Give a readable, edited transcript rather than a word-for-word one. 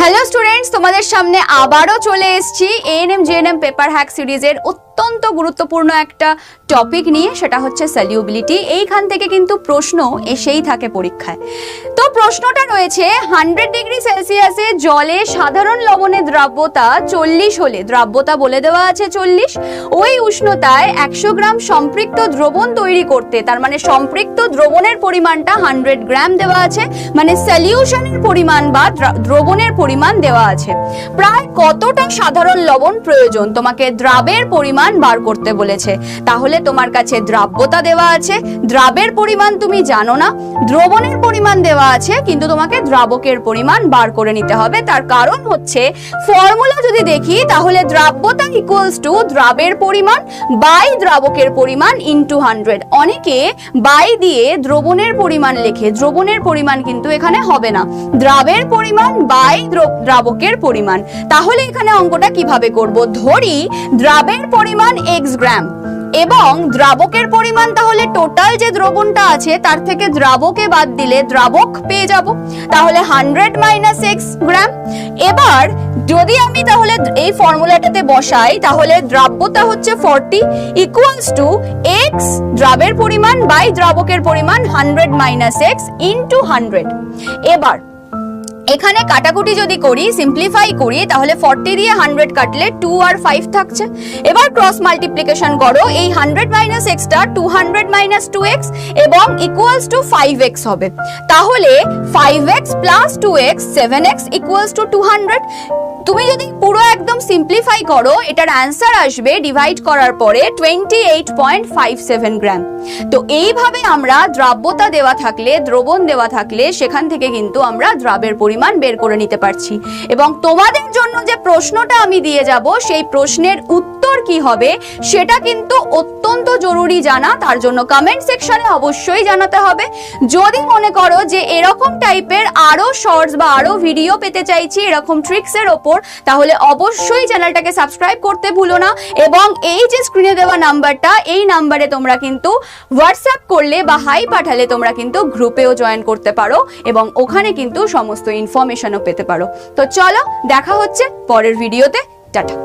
Hello students, তোমাদের সামনে আবারও চলে এসেছি এএনএম জিএনএম পেপার হ্যাক সিরিজের অত্যন্ত গুরুত্বপূর্ণ একটা টপিক নিয়ে, সেটা হচ্ছে সলিউবিলিটি। এইখান থেকে কিন্তু প্রশ্ন এসেই থাকে পরীক্ষায়। তো প্রশ্নটা রয়েছে 100 ডিগ্রি সেলসিয়াসে জলে সাধারণ লবণের দ্রাব্যতা 40 হলে, দ্রাব্যতা বলে দেওয়া আছে 40, ওই উষ্ণতায় 100 গ্রাম সম্পৃক্ত দ্রবণ তৈরি করতে, তার মানে সম্পৃক্ত দ্রবণের পরিমাণটা 100 গ্রাম দেওয়া আছে, মানে সলিউশনের পরিমাণ বা দ্রবণের পরিমাণ দেওয়া আছে। প্রায় কতটা সাধারণ লবণ প্রয়োজন, তোমাকে দ্রাবের পরিমাণ বার করতে বলেছে। তাহলে তোমার কাছে দ্রাব্যতা দেওয়া আছে, দ্রাবের পরিমাণ তুমি জানো না, দ্রবণের পরিমাণ দেওয়া আছে, কিন্তু তোমাকে দ্রাবকের পরিমাণ বার করে নিতে হবে। তার কারণ হচ্ছে ফর্মুলা যদি দেখি তাহলে দ্রাব্যতা ইকুয়ালস টু দ্রাবের পরিমাণ বাই দ্রাবকের পরিমাণ ইনটু 100। অনেকে বাই দিয়ে দ্রবণের পরিমাণ লেখে, দ্রবণের পরিমাণ কিন্তু এখানে হবে না, দ্রাবের পরিমাণ বাই দ্রাবকের পরিমাণ। তাহলে এখানে অঙ্কটা কিভাবে করব? ধরি দ্রাবের পরিমাণ x গ্রাম এবং দ্রাবকের পরিমাণ, তাহলে টোটাল যে দ্রবণটা আছে তার থেকে দ্রাবকে বাদ দিলে দ্রাবক পেয়ে যাব, তাহলে 100 মাইনাস x গ্রাম। এবার যদি আমি তাহলে এই ফর্মুলাটাতে বসাই, তাহলে দ্রাব্যতা হচ্ছে 40 ইকুয়ালস টু x দ্রাবের পরিমাণ বাই দ্রাবকের পরিমাণ 100 মাইনাস x ইনটু 100। এবার এখানে কাটাকুটি যদি করি, সিম্পলিফাই করি, তাহলে 40 দিয়ে 100 কাটলে 2 আর 5 থাকছে। এবার ক্রস মাল্টিপ্লিকেশন করো, এই 100 মাইনাস x টা 200 মাইনাস 2x এবং ইকুয়ালস টু 5x হবে। তাহলে 5x plus 2x 7x equals to 200। তুমি যদি পুরো একদম সিম্পলিফাই করো, এটার অ্যান্সার আসবে ডিভাইড করার পরে 28.57 গ্রাম। তো এইভাবে আমরা দ্রাব্যতা দেওয়া থাকলে, দ্রবণ দেওয়া থাকলে, সেখান থেকে কিন্তু আমরা দ্রাবের পরিমাণ বের করে নিতে পারছি। এবং তোমাদের জন্য যে প্রশ্নটা আমি দিয়ে যাব, সেই প্রশ্নের উত্তর কি হবে সেটা কিন্তু অত্যন্ত জরুরি জানা। তার জন্য কমেন্ট সেকশনে অবশ্যই জানাতে হবে। যদি মনে করো যে এরকম টাইপের আরো শর্টস বা আরো ভিডিও পেতে চাইছি এরকম ট্রিক্সের ওপর, তাহলে অবশ্যই চ্যানেলটাকে সাবস্ক্রাইব করতে ভুলো না। এবং এই যে স্ক্রিনে দেওয়া নাম্বারটা, এই নাম্বারে তোমরা কিন্তু হোয়াটসঅ্যাপ করলে বা হাই পাঠালে তোমরা কিন্তু গ্রুপেও জয়েন করতে পারো এবং ওখানে কিন্তু সমস্ত ইনফরমেশনও পেতে পারো। তো চলো, দেখা হচ্ছে পরের ভিডিওতে। টাটা।